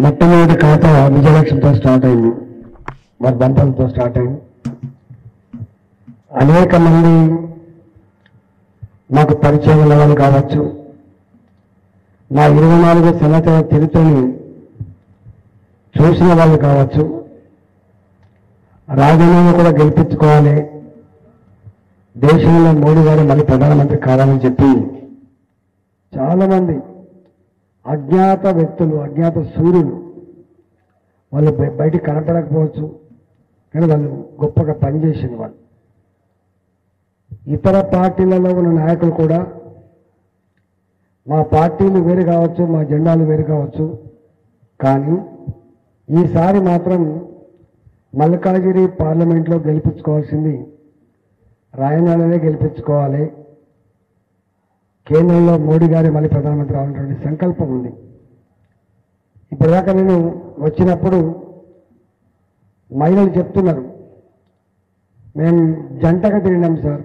మొట్టమొదటి ఖాతా విజయలక్ష్మితో స్టార్ట్ అయింది, వారి దంపతులతో స్టార్ట్ అయింది. అనేక మంది నాకు పరిచయం ఉన్న వాళ్ళు కావచ్చు, నా 24 సంవత్సరాల చరిత్రని చూసిన వాళ్ళు కావచ్చు, రాజధానిని కూడా గెలిపించుకోవాలి, దేశంలో మోడీ గారు మళ్ళీ ప్రధానమంత్రి కావాలని చెప్పి చాలామంది అజ్ఞాత వ్యక్తులు, అజ్ఞాత సూర్యులు, వాళ్ళు బయటికి కనపడకపోవచ్చు, కానీ వాళ్ళు గొప్పగా పనిచేసిన వాళ్ళు. ఇతర పార్టీలలో ఉన్న నాయకులు కూడా మా పార్టీలు వేరు కావచ్చు, మా జెండాలు వేరు కావచ్చు, కానీ ఈసారి మాత్రం మల్కాజిగిరి పార్లమెంట్లో గెలిపించుకోవాల్సింది రాయనాడనే గెలిపించుకోవాలి, కేంద్రంలో మోడీ గారి మళ్ళీ ప్రధానమంత్రి అవ్వాలనే సంకల్పం ఉంది. ఇప్పటిదాకా నేను వచ్చినప్పుడు మహిళలు చెప్తున్నారు, మేము జంటగా తిరిగినాం సార్,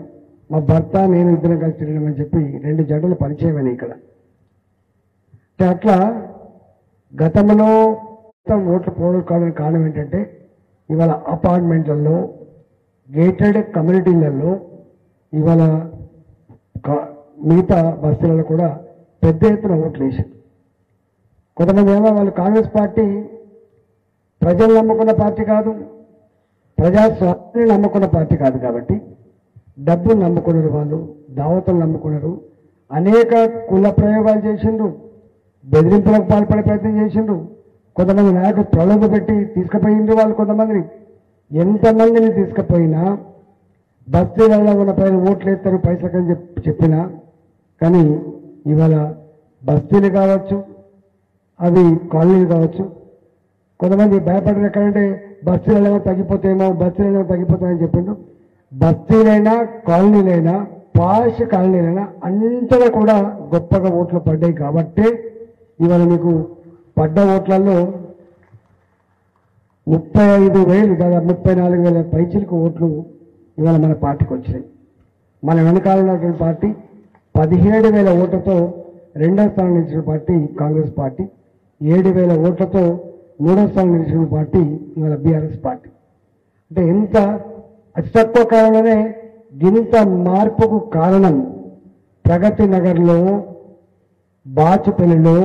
మా భర్త నేను ఇద్దరం కలిసి తిరిగినామని చెప్పి 2 జంటలు పరిచయమని ఇక్కడ. అట్లా గతంలో ఓట్లు పోవడానికి కారణం ఏంటంటే ఇవాళ అపార్ట్మెంట్లలో, గేటెడ్ కమ్యూనిటీలలో, ఇవాళ మిగతా బస్తీలలో కూడా పెద్ద ఎత్తున ఓట్లు వేసారు. కొంతమంది ఏమో వాళ్ళు కాంగ్రెస్ పార్టీ ప్రజలు నమ్ముకున్న పార్టీ కాదు, ప్రజాస్వామ్యాన్ని నమ్ముకున్న పార్టీ కాదు, కాబట్టి డబ్బులు నమ్ముకున్నారు, వాళ్ళు దావతులు నమ్ముకున్నారు, అనేక కుల ప్రయోగాలు చేసిండ్రు, బెదిరింపులకు పాల్పడే ప్రయత్నం చేసిండ్రు, కొంతమంది నాయకులు ప్రలోభ పెట్టి తీసుకుపోయిండ్రు. వాళ్ళు కొంతమందిని, ఎంతమందిని తీసుకుపోయినా బస్తీలలో ఉన్న పైన ఓట్లు వేస్తారు పైసలకని చెప్పినా, కానీ ఇవాళ బస్తీలు కావచ్చు, అవి కాలనీలు కావచ్చు, కొంతమంది భయపడరు. ఎక్కడంటే బస్తీలలో తగ్గిపోతాయని చెప్పిండ్రు. బస్తీలైనా కాలనీలైనా పాష్ కాలనీలైనా అంతగా కూడా గొప్పగా ఓట్లు పడ్డాయి. కాబట్టి ఇవాళ మీకు పడ్డ ఓట్లలో 35,000, దాదాపు 34,000 పైచిలకు ఓట్లు ఇవాళ మన పార్టీకి వచ్చినాయి. మన వెనకాల ఉన్నటువంటి పార్టీ 17,000 ఓట్లతో 2వ స్థానం నిలిచిన పార్టీ కాంగ్రెస్ పార్టీ, 7,000 ఓట్లతో 3వ స్థానం నిలిచిన పార్టీ ఇవాళ బీఆర్ఎస్ పార్టీ. అంటే ఎంత అతి తక్కువ కాలంలోనే ఇంత మార్పుకు కారణం ప్రగతి నగర్లో, బాచుపల్లిలో,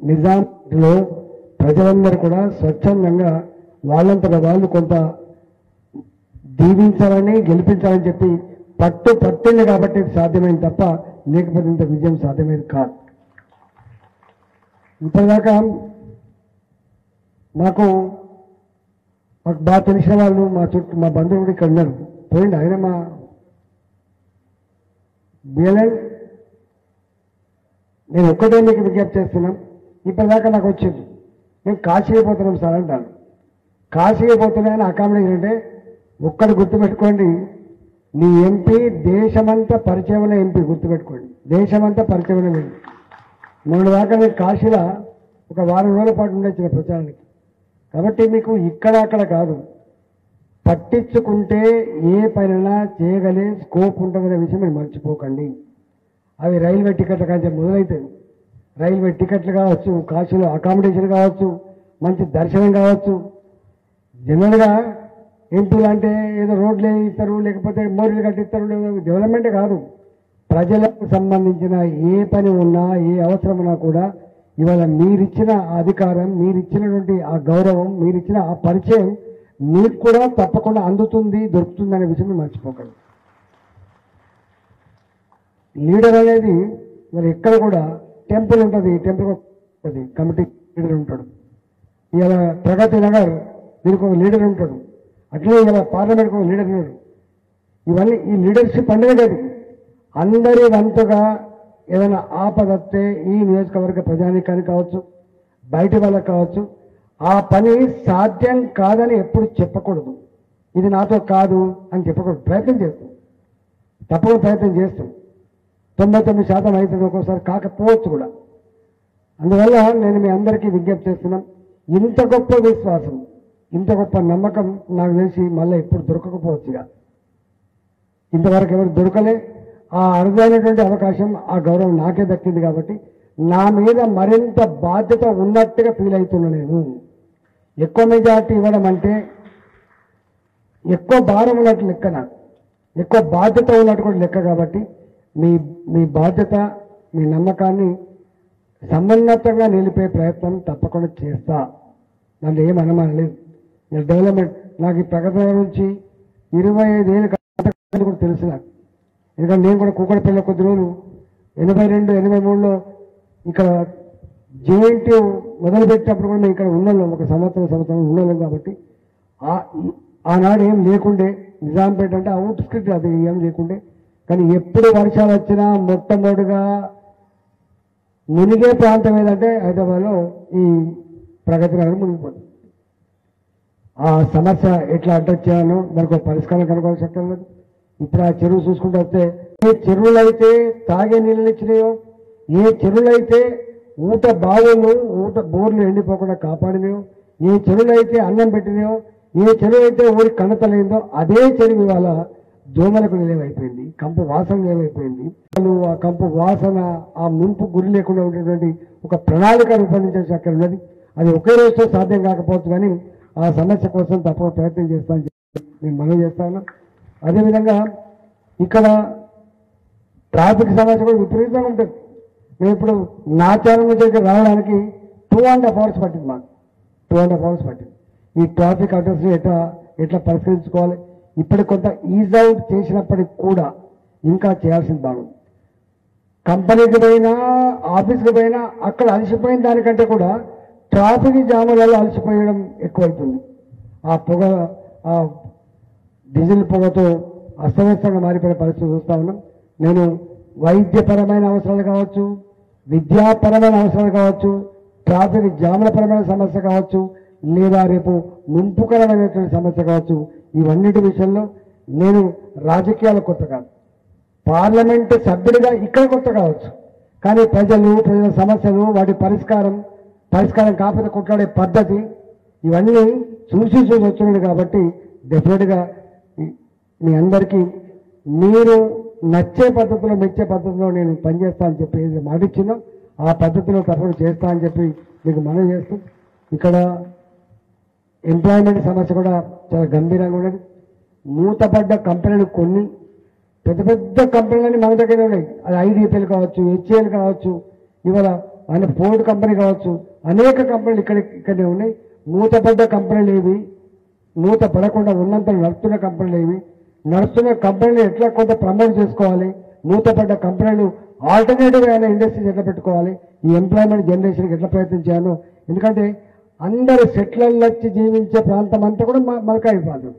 నిజాంలో ప్రజలందరూ కూడా స్వచ్ఛందంగా వాళ్ళంతట వాళ్ళు కొంత దీవించాలని, గెలిపించాలని చెప్పి పట్టింది కాబట్టి సాధ్యమైంది తప్ప లేకపోతే ఇంత విజయం సాధ్యమైంది కాదు. ఇప్పటిదాకా మాకు బాగా తెలిసిన వాళ్ళు మా చుట్టూ, మా బంధువుడు ఇక్కడ ఉన్నారు, పోయింది ఆయన మా బిఎల్ఎన్. నేను ఒక్కటే మీకు విజ్ఞప్తి చేస్తున్నాం, ఇప్పటిదాకా నాకు వచ్చింది, మేము కాశీ అయిపోతున్నాం సార్ అంటాను. కాశీ అయిపోతున్నాయని అకామిడేషన్ అంటే ఒక్కటి గుర్తుపెట్టుకోండి, నీ ఎంపీ దేశమంతా పరిచయమైన ఎంపీ, గుర్తుపెట్టుకోండి, దేశమంతా పరిచయమైన ఎంపీ. మొన్న దాకా నేను కాశీలో ఒక వారం రోజుల పాటు ఉండొచ్చిన ప్రచారానికి. కాబట్టి మీకు ఇక్కడ అక్కడ కాదు, పట్టించుకుంటే ఏ పైన చేయగలే స్కోప్ ఉంటుందనే విషయం మీరు మర్చిపోకండి. అవి రైల్వే టికెట్ల కంటే మొదలవుతుంది. రైల్వే టికెట్లు కావచ్చు, కాశీలో అకామిడేషన్ కావచ్చు, మంచి దర్శనం కావచ్చు. జనరల్గా ఎంపీలు అంటే ఏదో రోడ్లు ఇస్తారు, లేకపోతే మోరీలు కట్టిస్తారు, డెవలప్మెంటే కాదు, ప్రజలకు సంబంధించిన ఏ పని ఉన్నా, ఏ అవసరం ఉన్నా కూడా ఇవాళ మీరిచ్చిన అధికారం, మీరిచ్చినటువంటి ఆ గౌరవం, మీరిచ్చిన ఆ పరిచయం మీకు కూడా తప్పకుండా అందుతుంది, దొరుకుతుంది అనే విషయం మర్చిపోకండి. లీడర్ అనేది మరి ఎక్కడ కూడా టెంపుల్ ఉంటుంది, టెంపుల్ ఉంటుంది, కమిటీ లీడర్ ఉంటాడు. ఇలా ప్రగతి నగర్ దీనికి ఒక లీడర్ ఉంటాడు, అట్లే ఇలా పార్లమెంట్కి ఒక లీడర్ ఉన్నాడు. ఇవన్నీ ఈ లీడర్షిప్ అనేది కాదు, అందరి వంతుగా ఏదైనా ఆపదస్తే ఈ నియోజకవర్గ ప్రజానీకానికి కావచ్చు, బయట వాళ్ళకి కావచ్చు, ఆ పని సాధ్యం కాదని ఎప్పుడు చెప్పకూడదు. ఇది నాతో కాదు అని చెప్పకూడదు, ప్రయత్నం చేస్తాం, తప్పకుండా ప్రయత్నం చేస్తాం. 99% అవుతుంది, ఒక్కోసారి కాకపోవచ్చు కూడా. అందువల్ల నేను మీ అందరికీ విజ్ఞప్తి చేస్తున్నాం, ఇంత గొప్ప విశ్వాసం, ఇంత గొప్ప నమ్మకం నాకు తెలిసి మళ్ళీ ఎప్పుడు దొరకకపోవచ్చు. ఇక ఇంతవరకు ఎవరు దొరకలే. ఆ అరుదైనటువంటి అవకాశం, ఆ గౌరవం నాకే దక్కింది. కాబట్టి నా మీద మరింత బాధ్యత ఉన్నట్టుగా ఫీల్ అవుతున్నా. నేను ఎక్కువ మెజార్టీ ఇవ్వడం అంటే ఎక్కువ భారం ఉన్నట్టు లెక్క, నాకు ఎక్కువ బాధ్యత ఉన్నట్టు కూడా లెక్క. కాబట్టి మీ మీ బాధ్యత, మీ నమ్మకాన్ని సమున్నతంగా నిలిపే ప్రయత్నం తప్పకుండా చేస్తా. నన్ను ఏం అనుమానం లేదు. డెవలప్మెంట్ నాకు ఈ ప్రగతి నుంచి 25 ఏళ్ళు కూడా తెలుసు నాకు. ఎందుకంటే నేను కూడా కూకడపల్లి కొద్ది రోజులు 82, 83లో ఇక్కడ జేఎన్టీ మొదలుపెట్టినప్పుడు కూడా మేము ఇక్కడ ఉన్నాం, ఒక సంవత్సరం ఉన్నాం. కాబట్టి ఆనాడు ఏం లేకుండే, నిజాంపేట అంటే అవుట్ స్క్రిప్ట్, అది ఏం లేకుండే. కానీ ఎప్పుడు వర్షాలు వచ్చినా మొట్టమొదటిగా మునిగే ప్రాంతం ఏదంటే హైదరాబాద్లో ఈ ప్రగతి నగరం మునిగిపోతుంది. ఆ సమస్య ఎట్లా అడ్రస్ చేయాలో దానికి ఒక పరిష్కారం కనుగొనాల్సి లేదు. ఇప్పుడు ఆ చెరువు చూసుకుంటూ వస్తే ఏ చెరువులు అయితే తాగే నీళ్ళు ఇచ్చినాయో, ఏ చెరువులు అయితే ఊట బావులు, ఊట బోర్లు ఎండిపోకుండా కాపాడినాయో, ఏ చెరువులు అయితే అన్నం పెట్టినాయో, ఏ చెరువు అయితే ఊరి కన్నతలైందో అదే చెరువు ఇవాళ దోమలకు నిలవైపోయింది, కంపు వాసన నిలవైపోయింది. ఆ కంపు వాసన, ఆ ముంపు గురి లేకుండా ఉండేటువంటి ఒక ప్రణాళిక రూపొందించాల్సి అక్కడ ఉన్నది. అది ఒకే రోజుతో సాధ్యం కాకపోవచ్చు, కానీ ఆ సమస్య కోసం తప్పక ప్రయత్నం చేస్తానని నేను మనవి చేస్తాను. అదేవిధంగా ఇక్కడ ట్రాఫిక్ సమస్య కూడా విపరీతంగా ఉంటుంది. మేము ఇప్పుడు నా ఛానల్ నుంచి రావడానికి 2.5 hours పట్టింది. మాకు 2.5 hours పట్టింది. ఈ ట్రాఫిక్ అడ్రస్ని ఎట్లా పరిష్కరించుకోవాలి. ఇప్పుడు కొంత ఈజ్ అవుట్ చేసినప్పటికి కూడా ఇంకా చేయాల్సింది బాగుంది. కంపెనీకి పోయినా, ఆఫీస్కి పోయినా అక్కడ అలసిపోయిన దానికంటే కూడా ట్రాఫిక్ జాములలో అలసిపోయడం ఎక్కువైతుంది. ఆ పొగ, ఆ డీజిల్ పొగతో అస్తవ్యస్తంగా మారిపోయిన పరిస్థితి చూస్తా ఉన్నాం. నేను వైద్యపరమైన అవసరాలు కావచ్చు, విద్యాపరమైన అవసరాలు కావచ్చు, ట్రాఫిక్ జాముల పరమైన సమస్య కావచ్చు, లేదా రేపు ముంపుకరమైనటువంటి సమస్య కావచ్చు, ఇవన్నిటి విషయంలో నేను రాజకీయాల కొత్త కాదు, పార్లమెంటు సభ్యుడిగా ఇక్కడ కొత్త కావచ్చు, కానీ ప్రజల సమస్యలు, వాటి పరిష్కారం కాకపోతే కొట్లాడే పద్ధతి, ఇవన్నీ చూసి వచ్చినాడు. కాబట్టి డెఫినెట్గా మీ అందరికీ మీరు నచ్చే పద్ధతిలో, మెచ్చే పద్ధతిలో నేను పనిచేస్తా అని చెప్పి ఏది మాటిచ్చినా ఆ పద్ధతిలో తప్పకుండా చేస్తా అని చెప్పి మీకు మనవి చేస్తూ, ఇక్కడ ఎంప్లాయ్మెంట్ సమస్య కూడా చాలా గంభీరంగా ఉన్నది. మూతపడ్డ కంపెనీలు కొన్ని, పెద్ద పెద్ద కంపెనీలన్నీ మన దగ్గర ఉన్నాయి. అది ఐడిపిఎల్ కావచ్చు, హెచ్ఏఎల్ కావచ్చు, ఇవాళ ఆయన ఫోర్డ్ కంపెనీ కావచ్చు, అనేక కంపెనీలు ఇక్కడే ఉన్నాయి. మూతపడ్డ కంపెనీలు ఏవి, మూత పడకుండా ఉన్నంత నడుస్తున్న కంపెనీలు ఏవి, నడుస్తున్న కంపెనీలు ఎట్లా కొంత ప్రమోట్ చేసుకోవాలి, మూతపడ్డ కంపెనీలు ఆల్టర్నేటివ్ అయిన ఇండస్ట్రీస్ ఎట్లా పెట్టుకోవాలి, ఈ ఎంప్లాయ్మెంట్ జనరేషన్కి ఎట్లా ప్రయత్నం చేయాలో. ఎందుకంటే అందరూ సెటిలర్లు వచ్చి జీవించే ప్రాంతం అంతా కూడా మల్కాజిగిరి.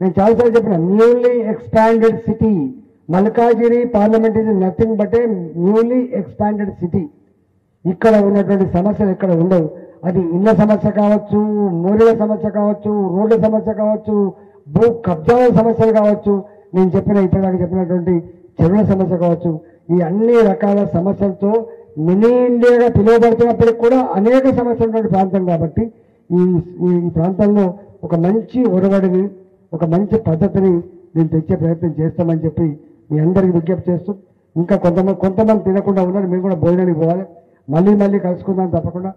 నేను చాలాసార్లు చెప్పిన, newly expanded city Malkajgiri parliament is nothing but A newly expanded city. ఇక్కడ ఉన్నటువంటి సమస్యలు ఇక్కడ ఉండవు. అది ఇళ్ల సమస్య కావచ్చు, మూలిల సమస్య కావచ్చు, రోడ్ల సమస్య కావచ్చు, భూ కబ్జాల సమస్యలు కావచ్చు, నేను ఇప్పటిదాకా చెప్పినటువంటి చెరువుల సమస్య కావచ్చు, ఈ అన్ని రకాల సమస్యలతో మినీ ఇండియాగా పిలువబడుతున్నప్పటికి కూడా అనేక సమస్యలు ఉన్నటువంటి ప్రాంతం. కాబట్టి ఈ ప్రాంతంలో ఒక మంచి ఒరవడిని, ఒక మంచి పద్ధతిని నేను తెచ్చే ప్రయత్నం చేస్తామని చెప్పి మీ అందరికీ విజ్ఞప్తి చేస్తూ, ఇంకా కొంతమంది తినకుండా ఉన్నారు, మేము కూడా భోజనానికి పోవాలి. మళ్ళీ కలుసుకుందాం తప్పకుండా.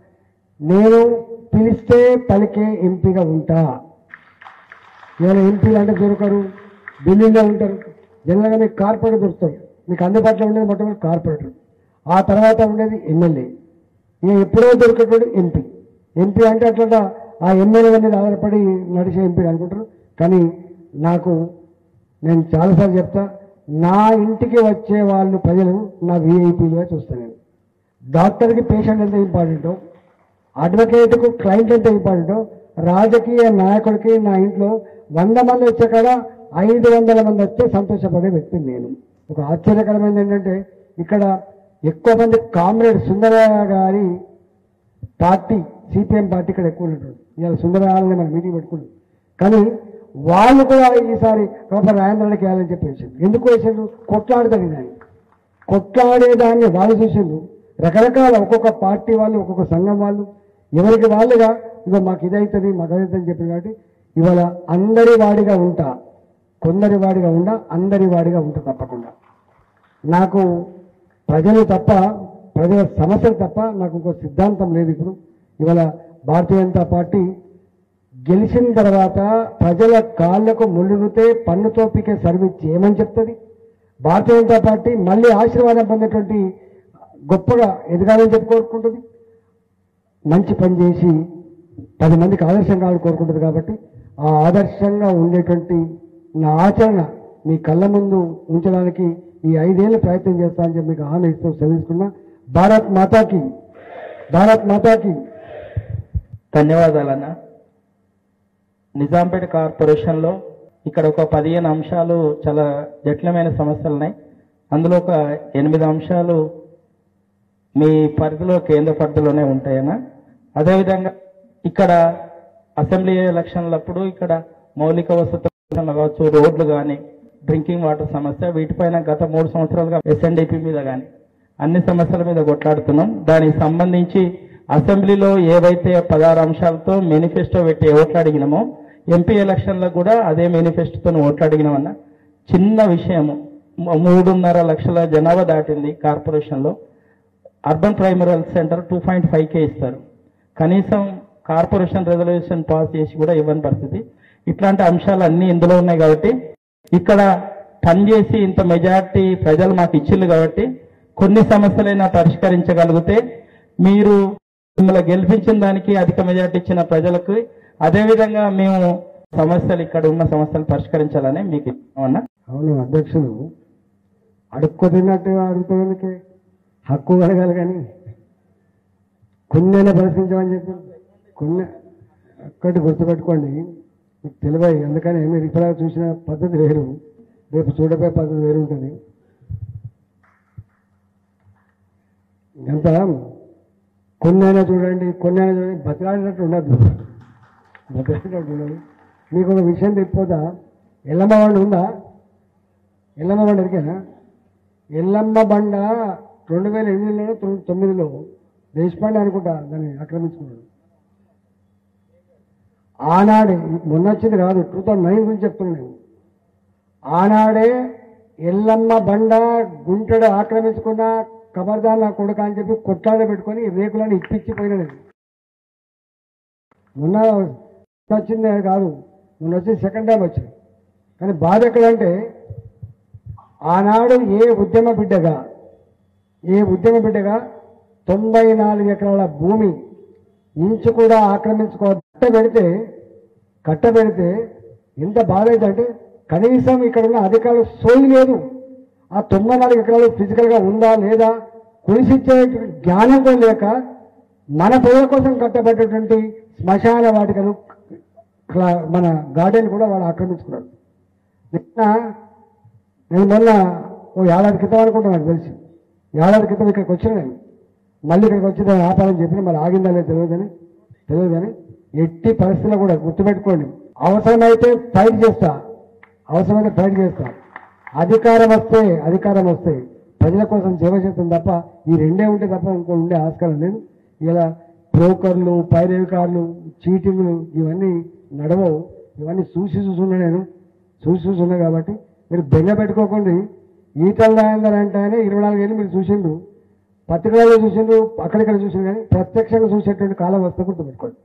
నేను పిలిస్తే పలికే ఎంపీగా ఉంటా. ఇవాళ ఎంపీలు అంటే దొరకరు, ఢిల్లీలో ఉంటారు. జనరల్గా మీకు కార్పొరేటర్ దొరుకుతారు. మీకు అందుబాటులో ఉండేది మొట్టమొదటి కార్పొరేటర్, ఆ తర్వాత ఉండేది ఎమ్మెల్యే, ఇక ఎప్పుడో దొరికేటోడు ఎంపీ. ఎంపీ అంటే అట్లా ఆ ఎమ్మెల్యేల మీద ఆధారపడి నడిచే ఎంపీ అనుకుంటారు. కానీ నేను చాలాసార్లు చెప్తా, నా ఇంటికి వచ్చే వాళ్ళు ప్రజలు నా విఐపీలుగా చూస్తాను. నేను డాక్టర్కి పేషెంట్ ఎంత ఇంపార్టెంటో, అడ్వకేట్కు క్లయింట్ ఎంత ఇంపార్టెంటో, రాజకీయ నాయకుడికి నా ఇంట్లో 100 మంది వచ్చే కాడ 500 మంది వస్తే సంతోషపడే వ్యక్తి నేను. ఒక ఆశ్చర్యకరమైనది ఏంటంటే, ఇక్కడ ఎక్కువ మంది కామ్రేడ్ సుందరయ్య గారి పార్టీ, సిపిఎం పార్టీ ఇక్కడ ఎక్కువ ఉంటుంది. ఇవాళ సుందరయ్యని మనం మీటింగ్ పెట్టుకుంటాం. కానీ వాళ్ళు కూడా ఈసారి ప్రొఫెసర్ రాజేంద్రకి వేయాలని చెప్పి వేసారు. ఎందుకు వేసారు? కొట్లాడతాడు దాన్ని, కొట్లాడేదాన్ని వాళ్ళు చూసిండ్రు. రకరకాల ఒక్కొక్క పార్టీ వాళ్ళు, ఒక్కొక్క సంఘం వాళ్ళు, ఎవరికి వాళ్ళుగా ఇగో మాకు ఇదవుతుంది, మాకు అదవుతుంది అని చెప్పి. కాబట్టి ఇవాళ అందరి వాడిగా ఉంటా, కొందరి వాడిగా ఉండా, అందరి వాడిగా ఉంటా తప్పకుండా. నాకు ప్రజలు తప్ప ప్రజల సమస్యలు తప్ప నాకు ఇంకో సిద్ధాంతం లేదు. ఇప్పుడు ఇవాళ భారతీయ జనతా పార్టీ గెలిచిన తర్వాత ప్రజల కాళ్లకు ముళ్ళుగితే పన్నుతో పీకే సర్వీస్ ఏమని చెప్తుంది? భారతీయ జనతా పార్టీ మళ్ళీ ఆశీర్వాదం పొందేటువంటి గొప్పగా ఎదగాలని చెప్పి కోరుకుంటుంది. మంచి పని చేసి 10 మందికి ఆదర్శంగా కావాలని కోరుకుంటుంది. కాబట్టి ఆ ఆదర్శంగా ఉండేటువంటి నా ఆచరణ మీ కళ్ళ ముందు ఉంచడానికి ఈ 5 ఏళ్ళు ప్రయత్నం చేస్తానని చెప్పి మీకు హామీ ఇస్తూ సెలవుకున్నా. భారత్ మాతాకి, భారత్ మాతాకి. ధన్యవాదాలన్న. నిజాంపేట కార్పొరేషన్లో ఇక్కడ ఒక 15 అంశాలు చాలా జటిలమైన సమస్యలు ఉన్నాయి. అందులో ఒక 8 అంశాలు మీ పరిధిలో, కేంద్ర పరిధిలోనే ఉంటాయన్న. అదేవిధంగా ఇక్కడ అసెంబ్లీ ఎలక్షన్లప్పుడు ఇక్కడ మౌలిక వసతులు కావచ్చు, రోడ్లు కానీ, డ్రింకింగ్ వాటర్ సమస్య, వీటిపైన గత 3 సంవత్సరాలుగా ఎస్ఎన్డిపి మీద కానీ అన్ని సమస్యల మీద కొట్లాడుతున్నాం. దానికి సంబంధించి అసెంబ్లీలో ఏవైతే 16 అంశాలతో మేనిఫెస్టో పెట్టి ఓట్లాడిగినామో ఎంపీ ఎలక్షన్లకు కూడా అదే మేనిఫెస్టోతో ఓట్లాడిగినామన్న. చిన్న విషయము, 3.5 లక్షల జనాభా దాటింది కార్పొరేషన్లో. Urban primary health centre 2.5K ఇస్తారు. కనీసం కార్పొరేషన్ రెజల్యూషన్ పాస్ చేసి కూడా ఇవ్వని పరిస్థితి. ఇట్లాంటి అంశాలు అన్నీ ఇందులో ఉన్నాయి. కాబట్టి ఇక్కడ పనిచేసి ఇంత మెజార్టీ ప్రజలు మాకు ఇచ్చింది కాబట్టి కొన్ని సమస్యలైనా పరిష్కరించగలిగితే మీరు మిమ్మల్ని గెలిపించిన దానికి అధిక మెజార్టీ ఇచ్చిన ప్రజలకు, అదేవిధంగా మేము సమస్యలు ఇక్కడ ఉన్న సమస్యలు పరిష్కరించాలని మీకు ఇస్తామన్నా. అవును అధ్యక్షులు, అడుక్కు తిన్నట్టు అడుగుతుంది, హక్కు కలగాలి కానీ కొన్నైనా పరిష్కరించమని చెప్పి కొన్ని ఒక్కటి గుర్తుపెట్టుకోండి, మీకు తెలివాయి. అందుకని మీరు ఇప్పుడు చూసిన పద్ధతి వేరు, రేపు చూడపోయే పద్ధతి వేరు ఉంటుంది. ఎంత కొన్నైనా చూడండి, కొన్నైనా చూడండి, బతిలాడినట్టు ఉండద్దు, బతిలాడినట్టు ఉండదు. మీకు ఒక విషయం తెచ్చిపోతా, ఎల్లమ్మ బండ ఉందా? ఎల్లమ్మ బండ ఎరికేనా? ఎల్లమ్మ బండ 2008లో 2009లో దేశపాండే అనుకుంటా దాన్ని ఆక్రమించుకున్నాడు. ఆనాడే, మొన్న వచ్చింది కాదు, 2009 గురించి చెప్తున్నాను. ఆనాడే ఎల్లమ్మ బండ గుంటెడు ఆక్రమించుకున్న కబర్దాన్ నా కొడుక అని చెప్పి కొట్లాడ పెట్టుకొని రేకులను ఇప్పించిపోయినాడు. మొన్న వచ్చింది కాదు, మొన్న వచ్చి సెకండ్ టైం వచ్చింది. కానీ బాధ ఎక్కడంటే ఆనాడు ఏ ఉద్యమ బిడ్డగా 94 ఎకరాల భూమి ఇంచు కూడా ఆక్రమించుకో కట్టబెడితే ఎంత బాధ అవుతుందంటే కనీసం ఇక్కడ ఉన్న అధికారులు సోయి లేదు. ఆ 94 ఎకరాలు ఫిజికల్గా ఉందా లేదా కులిసిచ్చే జ్ఞానం కూడా లేక మన ప్రజల కోసం కట్టబెట్టేటువంటి శ్మశాన వాటికలు, మన గార్డెన్ కూడా వాళ్ళు ఆక్రమించుకున్నారు. నేను మొన్న ఓ 1 ఏడాది క్రితం అనుకుంటా, నాకు తెలిసి 1 ఏడాది క్రితం ఇక్కడికి వచ్చిన నేను. మళ్ళీ ఇక్కడికి వచ్చి దాన్ని ఆపాలని చెప్పిన, మళ్ళీ ఆగిందా లేదు తెలియదు కానీ ఎట్టి పరిస్థితుల్లో కూడా గుర్తుపెట్టుకోండి, అవసరమైతే ఫైట్ చేస్తా. అధికారం వస్తే ప్రజల కోసం సేవ చేస్తుంది తప్ప ఈ రెండే ఉంటే తప్ప ఇంకో ఉండే ఆస్కారం లేదు. ఇలా బ్రోకర్లు, పైరేవికారులు, చీటింగ్లు ఇవన్నీ నడవవు. ఇవన్నీ చూసున్నా నేను చూసున్నా. కాబట్టి మీరు బెంగ పెట్టుకోకుండా ఈటల రాజేందర్ అంటే 24 ఏళ్ళు మీరు చూసిండు, పత్రికలలో చూసిండు, అక్కడిక్కడ చూసిండు, కానీ ప్రత్యక్షంగా చూసేటువంటి కాలం వస్తే గుర్తుపెట్టుకోండి.